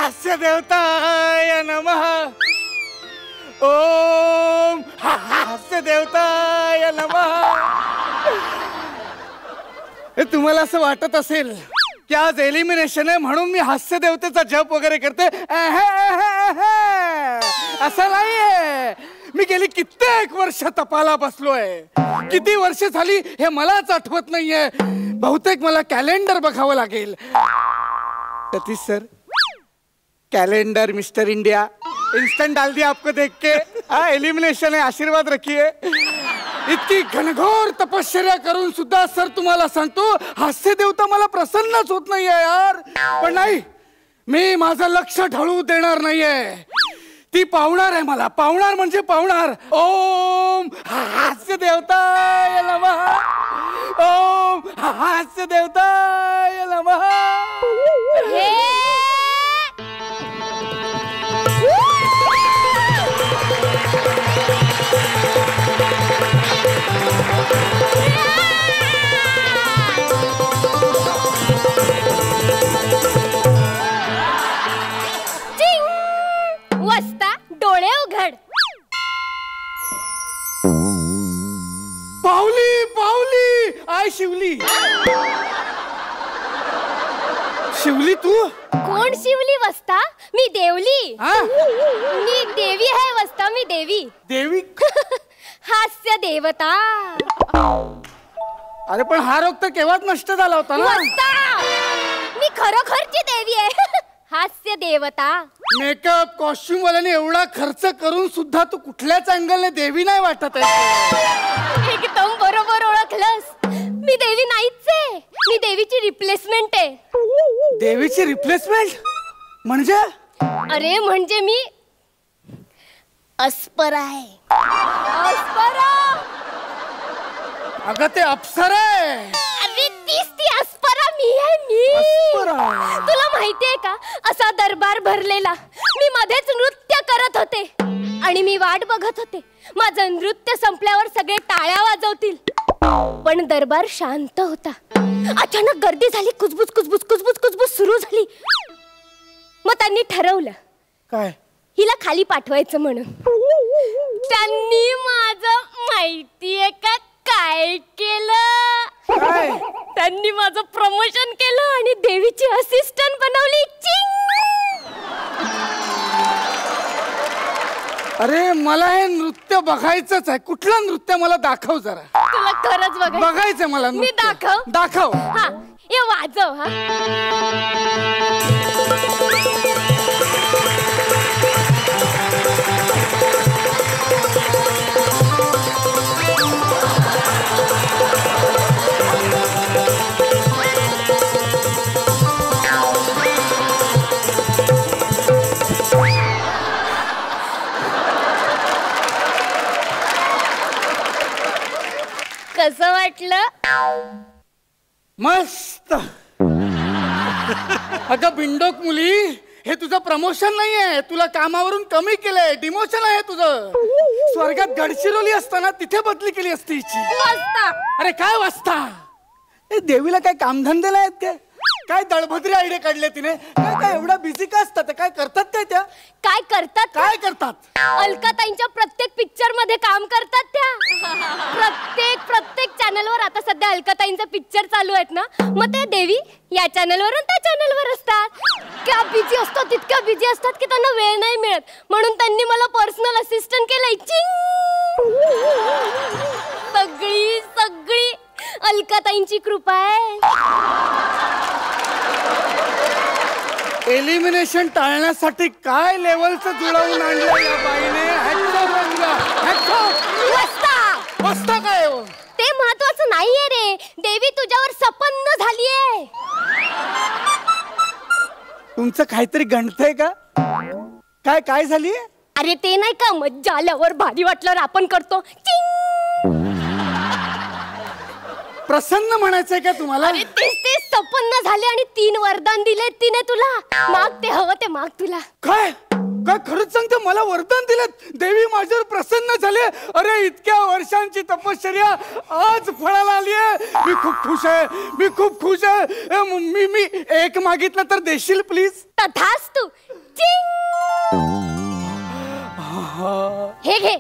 हास्य देवताय नमः। ओम हास्य देवताय नमः। तुम्हाला असं वाटत असेल की आज एलिमिनेशन आहे म्हणून मी हास्य देवतेचा जप वगैरे करते, असं नाहीये। मी गेली कित्येक वर्ष तपाला बसलोय। किती वर्ष झाली हे मलाच आठवत नाहीये। बहुतेक मला कॅलेंडर बघावं लागेल। Satish sir, calendar mister India instant डाल दिया आपको देख के। हाँ, एलिमिनेशन है, आशीर्वाद रखिए। इतकी घनघोर तपश्चर्या करून सुद्धा सर तुम्हाला सांगतो हास्य देवता मला प्रसन्नच होत नाहीये यार। पण नाही, मी माझं लक्ष ढळू देणार नाहीये। ती पावणार आहे मला, पावणार म्हणजे पावणार। ओम हास्य देवताय नमः। ओम हास्य देवताय नमः। वस्ता डोळे उघड। पावली पावली, आय शिवली। शिवली तू? कोण शिवली वस्ता? मी देवली। मी देवी आहे वस्ता, मी देवी। देवी? हास्य देवता। अरे पण हा रोग तर केव्हाच नष्ट झाला होता ना वस्ता। मी खरोखरची देवी आहे, हास्य देवता। मेकअप कॉस्ट्यूम वाल्याने एवढा खर्च करून सुद्धा तू कुठल्याच अँगलने देवी नाही वाटत आहे। एकदम बरोबर ओळखलंस। मी देवी नाहीच आहे, मी देवीची रिप्लेसमेंट आहे। देवीची रिप्लेसमेंट म्हणजे? अरे म्हणजे मी अस्परा आहे। अस्परा? अगं ते अप्सरा आहे। अरे तीच ती अस्परा मी आहे, मी। तुला माहितीये का, असा दरबार भरलेला, मी मध्येच नृत्य करत होते आणि मी वाट बघत होते माझं नृत्य संपल्यावर सगळे टाळ्या वाजवतील। पण दरबार शांत होता। अचानक गर्दी झाली, कुजबुज कुजबुज कुजबुज कुजबुज सुरू झाली। मग त्यांनी ठरवलं काय, हिला खाली पाठवायचं म्हणून। त्यांनी माझं माहितीये का काय केलं? त्यांनी माझं प्रमोशन केलं आणि देवीची असिस्टंट बनवली। अरे मला हे नृत्य बघायचंच आहे। कुठलं नृत्य मला दाखव जरा। तुला खरंच बघायचं मला। मी दाखव? दाखव। हा, ये वाजव। हा, कसं वाटलं? मस्त। अगं बिंडोक मुली, हे तुझं प्रमोशन नाहीये, तुला कामावरून कमी केलंय, डिमोशन आहे तुझं। स्वर्गात गडचिरोली असताना तिथे बदली केली असती हिची। वाजता? अरे काय वाजता? देवीला काय कामधंदे आहेत काय दळभद्री आयडिया काढले तिने? काय एवढा बिझी का असतात? काय करतात काय त्या? काय करतात? काय करतात? अलकाताईंच्या प्रत्येक पिक्चर मध्ये काम करतात त्या। प्रत्येक चॅनलवर आता सध्या अलकाताईंचा पिक्चर चालू आहेत ना, मग ते देवी या चॅनलवरून त्या चॅनलवर असतात। क्या बिझी असतात, इतक्या बिझी असतात की त्यांना वेळ नाही मिळत, म्हणून त्यांनी मला पर्सनल असिस्टंट केलंय। सगळी सगळी अलकाताईंची कृपा आहे। एलिमिनेशन टाळण्यासाठी काय लेवलचं जुळवून आणलं या बाईने। वस्ता काय हो? ते महत्वाचं नाहीये रे, देवी तुझ्यावर सपन्न झालीये। तुमचं काहीतरी गणतंय का? काय काय झालीये? अरे ते नाही का, मज्जा आल्यावर भारी वाटल्यावर आपण करतो। प्रसन्न म्हणायचंय का तुम्हाला? अरे तेच सपन्न झाले आणि 3 वरदान दिले तिने तुला। माग ते हवं ते माग तुला। काय? काय खरंच सांगते, मला वरदान दिलं, देवी माझ्यावर प्रसन्न झाले. अरे इतक्या वर्षांची तपश्चर्या आज फळाला आली आहे. मी खूप खुश आहे, मी खूप खुश आहे. मी एक मागितलं तर देशील प्लीज? तथास्तु. हे घे.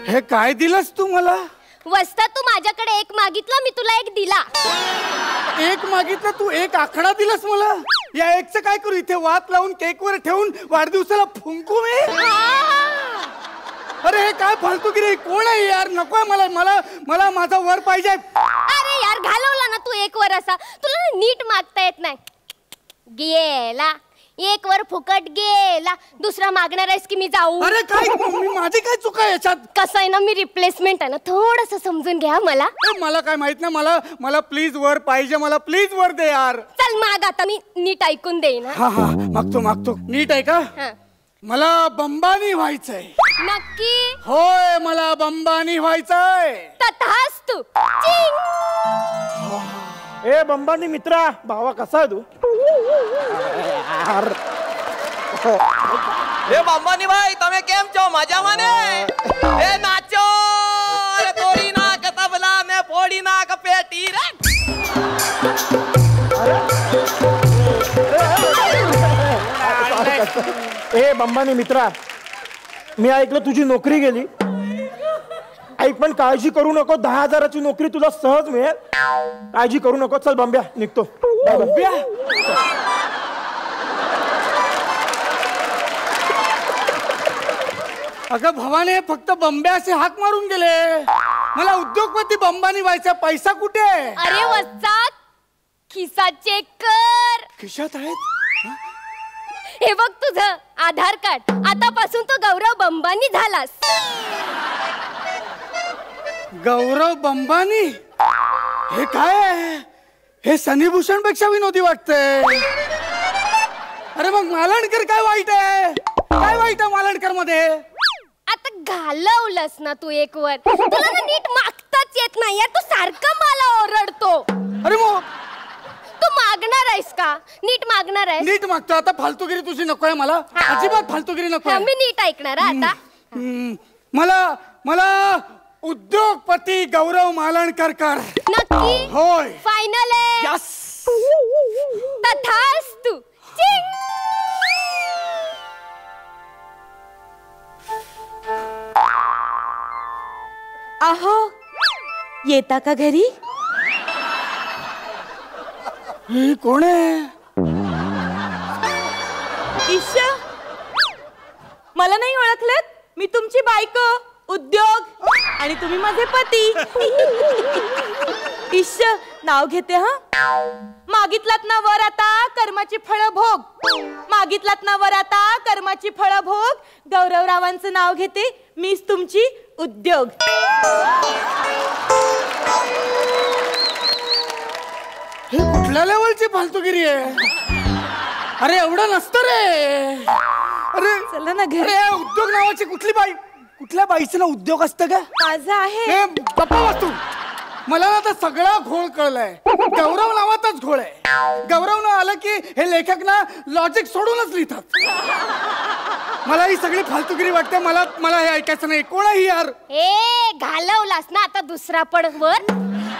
हे काय दिलंस तू मला? वस्ता, तू माझ्याकडे एक मागितलं, मी तुला एक दिला. एक मागितलं, तू एक आकडा दिलास मला. या एकचं काय करू? इथे वात लावून केक वर ठेवून वाढदिवसाला फुंकू मी? अरे हे काय फालतूगिरी? कोण आहे यार? नकोय मला, मला मला माझा वर पाहिजे. अरे यार, घालवला ना तू एक वर असा. तुला नीट मागता येत नाही. गेला एक वर फुकट गेला. दुसरा मागणार आहेस की मी जाऊ? अरे काय, माझी काय चुका आहे याच्यात? कसं आहे ना, मी रिप्लेसमेंट आहे ना, थोडस समजून घ्या मला. मला काय माहित नाही. मला प्लीज वर पाहिजे. मला प्लीज वर दे यार. चल माग आता, मी नीट ऐकून देईन. हा मागतो. नीट आहे का? मला बंबानी व्हायचंय. नक्की? होय, मला बंबानी व्हायचंय. तथास्तु. ए बंबानी मित्रा, भावा कसा आहे तू? ए बंबानी भाई, તમે કેમ છો? મજામાં ને? એ નાચો, અરે તોડી નાખ તબલા, મે ફોડી નાખ પેટી રે. ए बंबानी मित्रा, मी ऐकलं तुझी नोकरी गेली. ऐक, पण काळजी करू नको, 10,000ची नोकरी तुला सहज मिळेल. काळजी करू नको. चल बंब्या, निघतो. बंब्या? अगं भवाने, फक्त बंब्या असे हाक मारून गेले. मला उद्योगपती बंबानी व्हायचा. पैसा कुठे? अरे वस्ताद, खिसा चेक कर. खिशात आहेत. हे बघ तुझं आधार कार्ड. आतापासून तो गौरव बंबानी झालास. गौरव बंबानी? हे काय? हे सनीभूषण पेक्षा विनोदी वाटतंय. अरे मग मालणकर काय वाईट आहे? काय वाईट आहे मालणकर मध्ये? आता घालवलंस ना तू एक वर. तुला ना नीट मागताच येत नाही. तू सारखं मला ओरडतो. अरे मग तू मागणार आहेस का? नीट मागणार आहेस? नीट मागतो. आता फालतूगिरी तुझी नकोय मला. अजिबात फालतूगिरी नको. मी नीट ऐकणार आता. मला उद्योगपती गौरव मालणकर कर. नक्की? होय. फायनल आहे? यस. तथास्तु. अहो, येता का घरी? हे कोण आहे? ईशा, मला नाही ओळखलत? मी तुमची बायको, उद्योग, आणि तुम्ही माझे पती. ईशा, नाव घेते हा. मागितलात ना वर आता कर्माची फळ भोग. मागितलात ना वर आता कर्माची फळ भोग. गौरवरावांचं नाव घेते, मीच तुमची उद्योग. हे कुठल्या लेवलची फालतूगिरी आहे? अरे एवढं नसतं रे. अरे चला ना घरी. अरे उद्योग नावाची कुठली बाई? कुठल्या बाईचं ना उद्योग असतं का? माझं आहे. गप्पा बस तू. मला ना आता सगळा घोळ कळलाय. गौरव नावातच घोळ आहे. गौरव नाव आलं की हे लेखक ना लॉजिक सोडूनच लिहितात. मला ही सगळी फालतूगिरी वाटते. मला हे ऐकायचं नाही. कोण आहे यार? हे घालवलास ना आता दुसरा पण वर.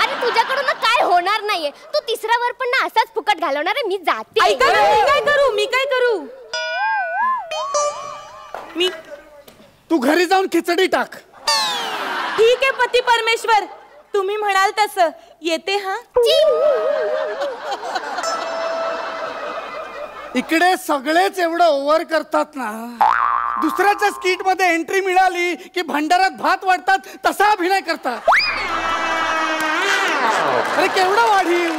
आणि तुझ्याकडून काय होणार नाहीये. तू तिसरा वर पण ना असाच फुकट घालवणार आहे. मी जाते. ऐका ना, मी काय करू? मी तू घरी जाऊन खिचडी टाक. ठीक आहे पती परमेश्वर, तुम्ही म्हणाल तसं. येते हा. इकडे सगळेच एवढं ओव्हर करतात ना. दुसऱ्याच्या स्किट मध्ये एंट्री मिळाली की भंडारात भात वाटतात तसा अभिनय करतात. अरे केवढं वाढीव.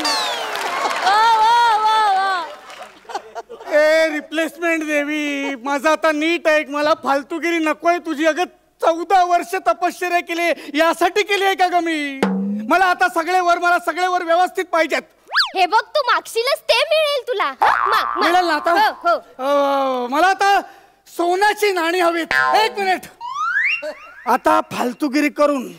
ए रिप्लेसमेंट देवी, माझा आता नीट ऐक. मला फालतूगिरी नकोय तुझी. अगं 14 वर्ष तपश्चर्या केली, यासाठी केली आहे का ग मी? मला आता सगळे वर व्यवस्थित पाहिजेत. हे बघ, तू मागशीलच ते मिळेल तुला. मिळेल ना आता? हो. मला आता सोन्याची नाणी हवीत. एक मिनिट. आता फालतूगिरी करून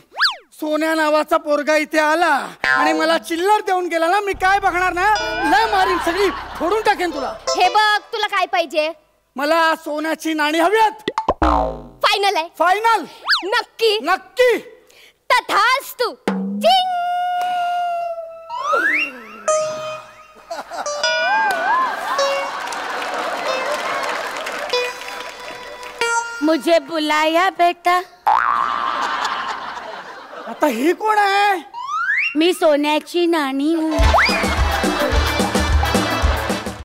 सोन्या नावाचा पोरगा इथे आला आणि मला चिल्लर देऊन गेला ना, मी काय बघणार ना, लय मारीन, सगळी फोडून टाकेन तुला. हे बघ, तुला काय पाहिजे? मला सोन्याची नाणी हवीत. फायनल आहे? फायनल. नक्की? नक्की. तथास्तु. चिंग. मुझे बुलाया बेटा. आता ही कोण आहे? मी सोन्याची नाणी हूँ.